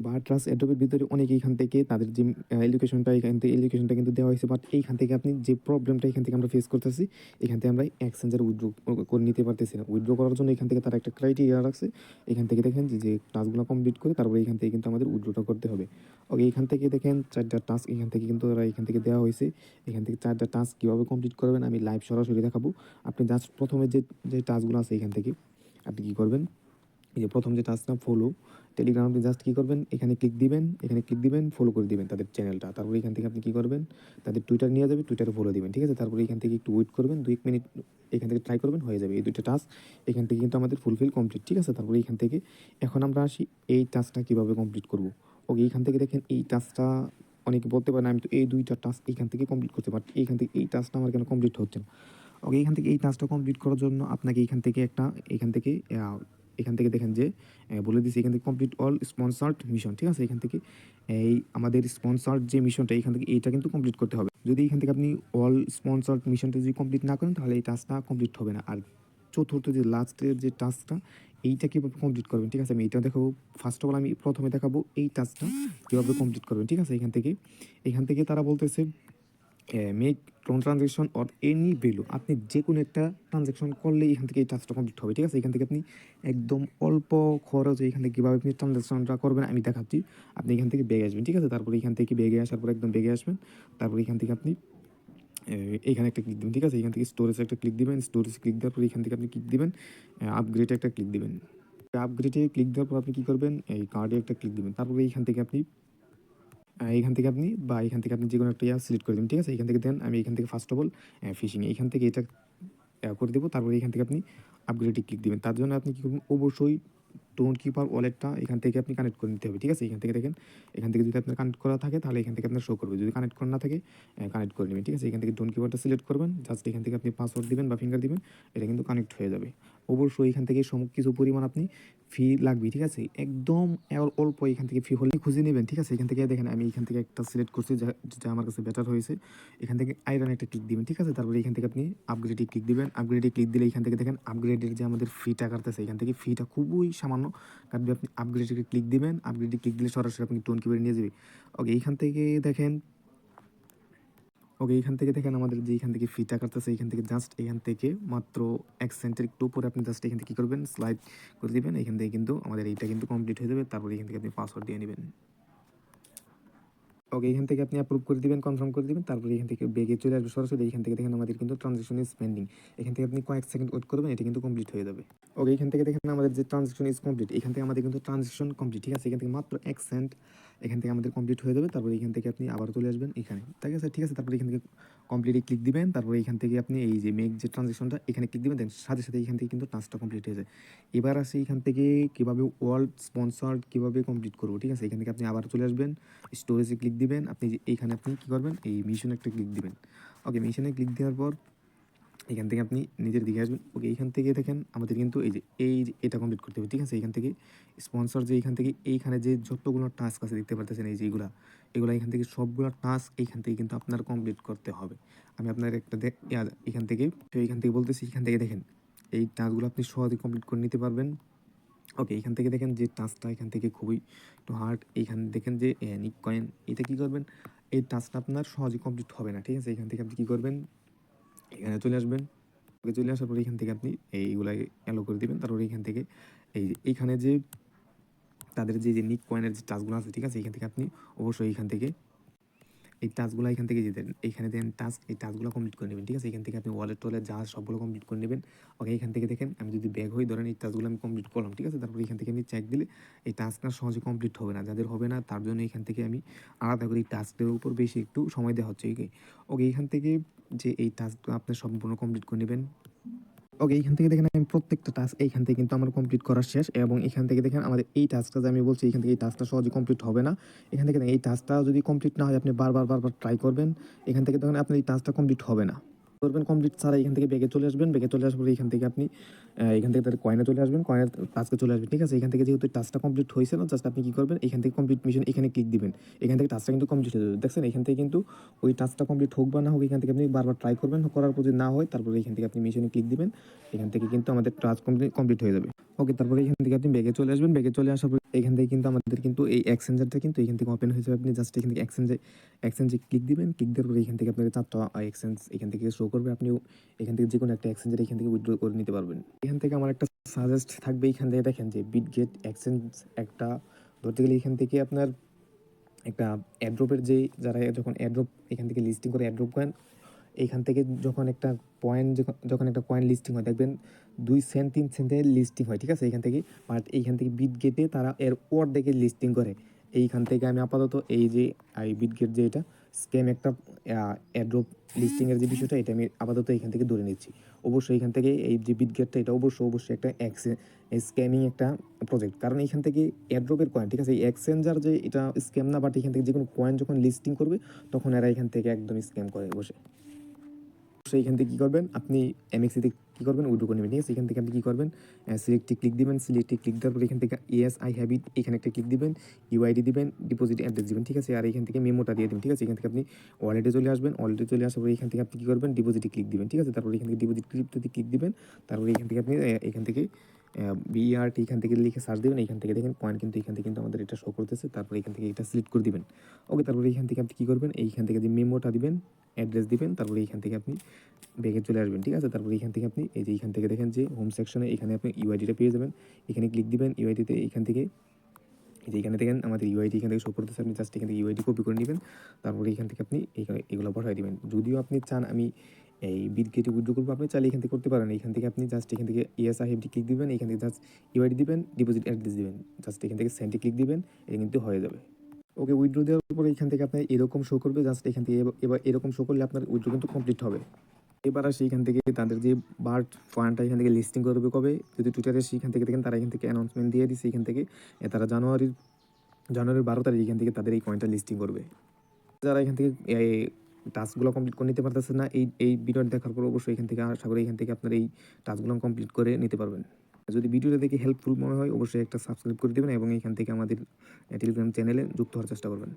বারট্রাস অ্যাডোবের ভিতরে অনেকে এখান থেকে তাদের যে এডুকেশনটা এখান থেকে এডুকেশনটা কিন্তু দেওয়া হয়েছে, বাট এইখান থেকে আপনি যে প্রবলেমটা এখান থেকে আমরা ফেস করতেছি, এখান থেকে আমরা এক্সচেঞ্জের উইথড্র করে নিতে পারতেছি না। উইথড্র করার জন্য এখান থেকে তারা একটা ক্রাইটেরিয়া রাখছে। এখান থেকে দেখেন যে টাস্কগুলো কমপ্লিট করে তারপরে এখান থেকে কিন্তু আমাদের উইথড্রটা করতে হবে। ওকে, এখান থেকে দেখেন 4টা টাস্ক এখান থেকে কিন্তু ওরা এখান থেকে দেওয়া হয়েছে। এখান থেকে 4টা টাস্ক কীভাবে কমপ্লিট করবেন আমি লাইভ সরাসরি দেখাবো। আপনি জাস্ট প্রথমে যে টাস্কগুলো আছে এখান থেকে আপনি কী করবেন, এই যে প্রথম যে টাস্কটা ফলো টেলিগ্রাম, আপনি জাস্ট কী করবেন, এখানে ক্লিক দিবেন, এখানে ক্লিক দিবেন, ফলো করে দিবেন তাদের চ্যানেলটা। তারপরে এখান থেকে আপনি কী করবেন, তাদের টুইটার নিয়ে যাবে, টুইটারে ফলো দিবেন, ঠিক আছে। তারপরে এখান থেকে একটু ওয়েট করবেন 2 মিনিট, এখান থেকে ট্রাই করবেন, হয়ে যাবে। এই 2টা টাস্ক এখান থেকে কিন্তু আমাদের ফুলফিল কমপ্লিট, ঠিক আছে। তারপরে এখান থেকে এখন আমরা আসি এই টাস্কটা কীভাবে কমপ্লিট করব। ওকে, এখান থেকে দেখেন এই টাস্কটা অনেকে বলতে পারেন আমি তো এই 2টা টাস্ক এখান থেকে কমপ্লিট করতে পারি, এইখান থেকে এই টাস্কটা আমার কেন কমপ্লিট হচ্ছে না। ওকে, এখান থেকে এই টাস্কটা কমপ্লিট করার জন্য আপনাকে এখান থেকে দেখেন যে বলে দিছি এখান থেকে কমপ্লিট অল স্পন্সার্ড মিশন, ঠিক আছে। এখান থেকে এই আমাদের স্পন্সার্ড যে মিশনটা এখান থেকে এইটা কিন্তু কমপ্লিট করতে হবে। যদি এখান থেকে আপনি অল স্পন্সার্ড মিশনটা যদি কমপ্লিট না করেন তাহলে এই টাস্কটা কমপ্লিট হবে না। আর চতুর্থ যে লাস্টের যে টাস্কটা এইটা কীভাবে কমপ্লিট করবেন, ঠিক আছে, আমি এইটা দেখাবো। ফার্স্ট অফ অল আমি প্রথমে দেখাবো এই টাস্কটা কীভাবে কমপ্লিট করবেন, ঠিক আছে। এখান থেকে তারা বলতেছে make transaction or any value, আপনি যে কোনো একটা ট্রানজ্যাকশন করলে এখান থেকে এই টাস্কটা কমপ্লিট হবে, ঠিক আছে। এখান থেকে আপনি একদম অল্প খরচে এখান থেকে কীভাবে আপনি ট্রানজ্যাকশনটা করবেন আমি দেখাচ্ছি। আপনি এখান থেকে বেগে আসবেন, ঠিক আছে। তারপরে এখান থেকে বেগে আসার পর একদম বেগে আসবেন। তারপরে এখান থেকে আপনি এখানে একটা ক্লিক দিবেন, ঠিক আছে। এখান থেকে স্টোরেজে একটা ক্লিক দিবেন, স্টোরেজ ক্লিক দেওয়ার পর এখান থেকে আপনি ক্লিক দিবেন, আপগ্রেডে একটা ক্লিক দিবেন। আপগ্রেডে ক্লিক দেওয়ার পর আপনি কী করবেন, এই কার্ডে একটা ক্লিক দিবেন। তারপরে এখান থেকে আপনি যেকোনো একটা সিলেক্ট করে দিবেন, ঠিক আছে। এখান থেকে দেন আমি এখান থেকে ফার্স্ট অফ অল ফিশিং এখান থেকে এটা করে দেবো। তারপরে এখান থেকে আপনি আপগ্রেডে ক্লিক দিবেন। তার জন্য আপনি কী করবেন, অবশ্যই টোন কিপার ওয়ালেটটা এখান থেকে আপনি কানেক্ট করে নিতে হবে, ঠিক আছে। এখান থেকে দেখেন, এখান থেকে যদি আপনার কানেক্ট করা থাকে তাহলে এখান থেকে আপনার শো করবে, যদি কানেক্ট করা না থাকে কানেক্ট করে নেবেন, ঠিক আছে। এখান থেকে টোন কিপারটা সিলেক্ট করবেন, জাস্ট এখান থেকে আপনি পাসওয়ার্ড দিবেন বা ফিঙ্গার দিবেন, এটা কিন্তু কানেক্ট হয়ে যাবে। অবশ্যই এখান থেকে কিছু পরিমাণ আপনি ফি লাগবে, ঠিক আছে। একদম অল্প এখান থেকে ফি হলে খুঁজে নেবেন, ঠিক আছে। এখান থেকে দেখেন আমি এখান থেকে একটা সিলেক্ট করছি যেটা আমার কাছে বেটার হয়েছে। এখান থেকে আয়রন একটা ক্লিক দিবেন, ঠিক আছে। তারপরে এখান থেকে আপনি আপগ্রেডে ক্লিক দিবেন। আপগ্রেডে ক্লিক দিলে এখান থেকে দেখেন আপগ্রেডের যে আমাদের ফিটা কাটতেছে, এখান থেকে ফিটা খুবই সামান্য কাটবে। আপনি আপগ্রেডে ক্লিক দিবেন, আপগ্রেডে ক্লিক দিলে সরাসরি আপনি টোন কিপারে নিয়ে যাবে। ওকে, এখান থেকে দেখেন আমাদের যে এখান থেকে ফিটা কাটতেছে, এখান থেকে জাস্ট এখান থেকে মাত্র 1 সেন্টের একটু উপরে আপনি জাস্ট এখান থেকে কী করবেন, স্লাইড করে দিবেন। এখান থেকে কিন্তু আমাদের এইটা কিন্তু কমপ্লিট হয়ে যাবে। তারপরে এখান থেকে আপনি পাসওয়ার্ড দিয়ে নেবেন। ওকে, এখান থেকে আপনি অ্যাপ্রুভ করে দিবেন, কনফার্ম করে দিবেন। তারপরে এখান থেকে বেগে চলে আসবে সরাসরি। এখান থেকে দেখেন আমাদের কিন্তু ট্রানজ্যাকশন ইজ পেন্ডিং। এখান থেকে আপনি কয়েক সেকেন্ড ওয়েট করবেন, এটা কিন্তু কমপ্লিট হয়ে যাবে। ওকে, এখান থেকে দেখেন আমাদের যে ট্রানজ্যাকশন ইজ কমপ্লিট। এখান থেকে আমাদের কিন্তু ট্রানজ্যাকশন কমপ্লিট, ঠিক আছে। এখান থেকে মাত্র 1 সেন্ট এখান থেকে আমাদের কমপ্লিট হয়ে যাবে। তারপরে এখান থেকে আপনি আবার চলে আসবেন এখানে, ঠিক আছে, ঠিক আছে। তারপরে এখান থেকে কমপ্লিটে ক্লিক দিবেন। তারপরে এখান থেকে আপনি এই যে মেক যে ট্রানজ্যাকশনটা এখানে ক্লিক দিবেন, দেন সাথে সাথে এখান থেকে কিন্তু টাস্কটা কমপ্লিট হয়ে যায়। এবার আসি এখান থেকে কীভাবে ওয়ার্ল্ড স্পন্সর্ড কীভাবে কমপ্লিট করবো, ঠিক আছে। এখান থেকে আপনি আবার চলে আসবেন, স্টোরেজে ক্লিক দিবেন। আপনি যে এইখানে আপনি কী করবেন, এই মিশনে একটা ক্লিক দিবেন। ওকে, মিশনে ক্লিক দেওয়ার পর এখান থেকে আপনি নিজের দিকে আসবেন। ওকে, এইখান থেকে দেখেন আমাদের কিন্তু এই যে এটা কমপ্লিট করতে হবে, ঠিক আছে। এখান থেকে স্পন্সর যে এখান থেকে এইখানে যে যতগুলো টাস্ক আছে দেখতে পারতেছেন, এই যে এগুলা এখান থেকে সবগুলো টাস্ক এইখান থেকে কিন্তু আপনার কমপ্লিট করতে হবে। আমি আপনার একটা এখান থেকে বলতেছি, এখান থেকে দেখেন এই টাস্কগুলো আপনি সহজে কমপ্লিট করে নিতে পারবেন। ওকে, এখান থেকে দেখেন যে টাস্কটা এখান থেকে খুবই একটু হার্ড। এইখানে দেখেন যে নিক কয়েন, এটা কী করবেন, এই টাস্কটা আপনার সহজে কমপ্লিট হবে না, ঠিক আছে। এখান থেকে আপনি কী করবেন, এখানে চলে আসবেন। চলে আসার পরে এখান থেকে আপনি এইগুলা অ্যালো করে দিবেন। তারপরে এখান থেকে এইখানে যে তাদের যে নিক কয়েনের যে টাস্কগুলো আছে, ঠিক আছে। এখান থেকে আপনি অবশ্যই এখান থেকে এই টাস্কগুলো এখান থেকে যে দেন, এইখানে দেন টাস্ক, এই টাস্কগুলো কমপ্লিট করে নেবেন, ঠিক আছে। এখান থেকে আপনি ওয়ালেট যা সবগুলো কমপ্লিট করে নেবেন। ওকে, এখান থেকে দেখেন আমি যদি ব্যাক হই, ধরেন এই টাস্কগুলো আমি কমপ্লিট করলাম, ঠিক আছে। তারপরে এখান থেকে আমি চেক দিলে এই টাস্কটা সহজে কমপ্লিট হবে না। যাদের হবে না তার জন্য এখান থেকে আমি আলাদা করে এই টাস্কের উপর বেশি একটু সময় দেওয়া হচ্ছে। ওকে, এখান থেকে যে এই টাস্কগুলো আপনি সম্পূর্ণ কমপ্লিট করে নেবেন। ওকে, এইখান থেকে দেখেন আমি প্রত্যেকটা টাস্ক এইখান থেকে কিন্তু আমার কমপ্লিট করা শেষ। এবং এখান থেকে দেখেন আমাদের এই টাস্কটা যে আমি বলছি, এখান থেকে এই টাস্কটা সহজে কমপ্লিট হবে না। এখান থেকে দেখেন এই টাস্কটা যদি কমপ্লিট না হয় আপনি বারবার ট্রাই করবেন। এখান থেকে দেখেন আপনার এই টাস্কটা কমপ্লিট হবে না। করবেন কমপ্লিট ছাড়া এখান থেকে ব্যাগে চলে আসবেন, ব্যাগে চলে আসার পরে এখান থেকে আপনি এখান থেকে তাদের কয়েনে চলে আসবেন, কয়েনের টাস্কে চলে আসবেন, ঠিক আছে। এখান থেকে যেহেতু টাস্কটা কমপ্লিট হয়েছে না, জাস্ট আপনি কী করবেন, এখান থেকে কমপ্লিট মিশন এখানে ক্লিক দিবেন, এখান থেকে টাস্কটা কিন্তু কমপ্লিট হয়ে যাবে। দেখছেন এখান থেকে কিন্তু ওই টাস্কটা কমপ্লিট হোক বা না হোক, এখান থেকে আপনি বারবার ট্রাই করবেন, করার পর যদি না হয় তারপরে এখান থেকে আপনি মিশনে ক্লিক দিবেন, এখান থেকে কিন্তু আমাদের টাস্ক কমপ্লিট হয়ে যাবে। ওকে, তারপরে এখান থেকে আপনি ব্যাগে চলে আসবেন, ব্যাগে চলে আসার পর এখান থেকে কিন্তু আমাদের কিন্তু এই এক্সচেঞ্জারটা কিন্তু এখান থেকে ওপেন হয়ে যাবে। আপনি জাস্ট এখান থেকে এক্সচেঞ্জে ক্লিক দিবেন, ক্লিক দেওয়ার পরে এখান থেকে আপনাকে 4টা এক্সচেঞ্জ এখান থেকে শো করবে। আপনি এখান থেকে যে কোনো একটা এক্সচেঞ্জের এখান থেকে উইথড্র করে নিতে পারবেন। এখান থেকে আমার একটা সাজেস্ট থাকবে, এখান থেকে দেখেন যে বিটগেট এক্সচেঞ্জ একটা ধরতে গেলে এখান থেকে আপনার একটা অ্যাড্রপের যে যারা যখন অ্যাড্রপ এখান থেকে লিস্টিং করে অ্যাড্রপ কয়েন, এইখান থেকে যখন একটা পয়েন্ট যখন একটা কয়েন লিস্টিং হয় দেখবেন 2 সেন্ট 3 সেন্টে লিস্টিং হয়, ঠিক আছে। এইখান থেকে বাট এইখান থেকে বিটগেটে তারা এর অর্ধেকে লিস্টিং করে। এইখান থেকে আমি আপাতত এই যে বিটগেট যে এটা স্ক্যাম একটা অ্যাড্রপ লিস্টিংয়ের যে বিষয়টা, এটা আমি আপাতত এখান থেকে ধরে নিচ্ছি। অবশ্যই এখান থেকে এই যে বিটগেটটা এটা অবশ্যই একটা স্ক্যামিং একটা প্রজেক্ট, কারণ এইখান থেকে এয়ারড্রপের কয়েন, ঠিক আছে। এই এক্সচেঞ্জার যে এটা স্ক্যাম না, বাট এখান থেকে যে কোনো কয়েন যখন লিস্টিং করবে তখন এরা এখান থেকে একদম স্ক্যাম করে বসে। সেইখান থেকে কী করবেন, আপনি এমএক্সিতে কী করবেন, উইথড্র করে নেবেন, ঠিক আছে। এখান থেকে আপনি কী করবেন, সিলেক্টে ক্লিক দিবেন, সিলেক্টে ক্লিক দেওয়ার পর এখান থেকে ইয়েস আই হ্যাভ ইট এখানে একটা ক্লিক দিবেন, ইউআইডি দিবেন, ডিপোজিট অ্যাড্রেস দিবেন, ঠিক আছে। আর এখান থেকে মেমোটা দিয়ে দিবেন, ঠিক আছে। এখান থেকে আপনি ওয়ালেটে চলে আসবেন, ওয়ালেটে চলে আসার পরে এখান থেকে আপনি কী করবেন, ডিপোজিটে ক্লিক দিবেন, ঠিক আছে। তারপরে এখান থেকে ডিপোজিট ক্রিপ্টোতে ক্লিক দিবেন, তারপরে এখান থেকে আপনি এখান থেকে বিআরটি এখান থেকে লিখে সার্চ দেবেন, এখান থেকে দেখেন পয়েন্ট কিন্তু এখান থেকে কিন্তু আমাদের এটা শো করতেছে। তারপরে এখান থেকে এটা সিলেক্ট করে দিবেন। ওকে, তারপরে এখান থেকে আপনি কী করবেন, এইখান থেকে যে মেমোটা দিবেন, অ্যাড্রেস দিবেন, তারপরে এইখান থেকে আপনি ব্যাগে চলে আসবেন, ঠিক আছে। তারপরে এখান থেকে আপনি এই যে এখান থেকে দেখেন যে হোম সেকশনে এখানে আপনি ইউআইডিটা পেয়ে যাবেন, এখানে ক্লিক দিবেন। ইউআইডিতে এখান থেকে এই যে এখানে দেখেন আমাদের ইউআইডি এখান থেকে শো করতেছে, আপনি জাস্ট এখান থেকে ইউআইডি কপি করে নেবেন, তারপরে এখান থেকে আপনি এগুলো বসাই দিবেন। যদিও আপনি চান আমি এই বিটগেটে উইথড্র করবো, আপনি চাইলে এখান থেকে করতে পারেন। এখান থেকে আপনি জাস্ট এখান থেকে ইয়েস আই হ্যাভ ক্লিক দিবেন, এখান থেকে জাস্ট ইউআইডি দিবেন, ডিপোজিট অ্যাড্রেস দিবেন, জাস্ট এখান থেকে সেন্ডে ক্লিক দিবেন, এটা কিন্তু হয়ে যাবে। ওকে, উইথড্র দেওয়ার পরে এখান থেকে আপনার এরকম শো করবে, জাস্ট এখান থেকে এবার এরকম শো করলে আপনার উইথড্র কিন্তু কমপ্লিট হবে। এবার আসে এখান থেকে তাদের যে বার্ড ফান্ডটা এখান থেকে লিস্টিং করবে কবে, যদি টুইটারে সেখান থেকে দেখেন তারা এখান থেকে অ্যানাউন্সমেন্ট দিয়ে দিচ্ছে, এখান থেকে তারা জানুয়ারির 12 তারিখ এখান থেকে তাদের এই কয়েনটা লিস্টিং করবে। যারা এখান থেকে এই টাস্কগুলো কমপ্লিট করে নিতে পারতেছে না, এই ভিডিওটা দেখার পর অবশ্যই এখান থেকে আশা করি এখান থেকে আপনার এই টাস্কগুলো কমপ্লিট করে নিতে পারবেন। যদি ভিডিওটা দেখে হেল্পফুল মনে হয় অবশ্যই একটা সাবস্ক্রাইব করে দেবেন এবং এখান থেকে আমাদের টেলিগ্রাম চ্যানেলে যুক্ত হওয়ার চেষ্টা করবেন।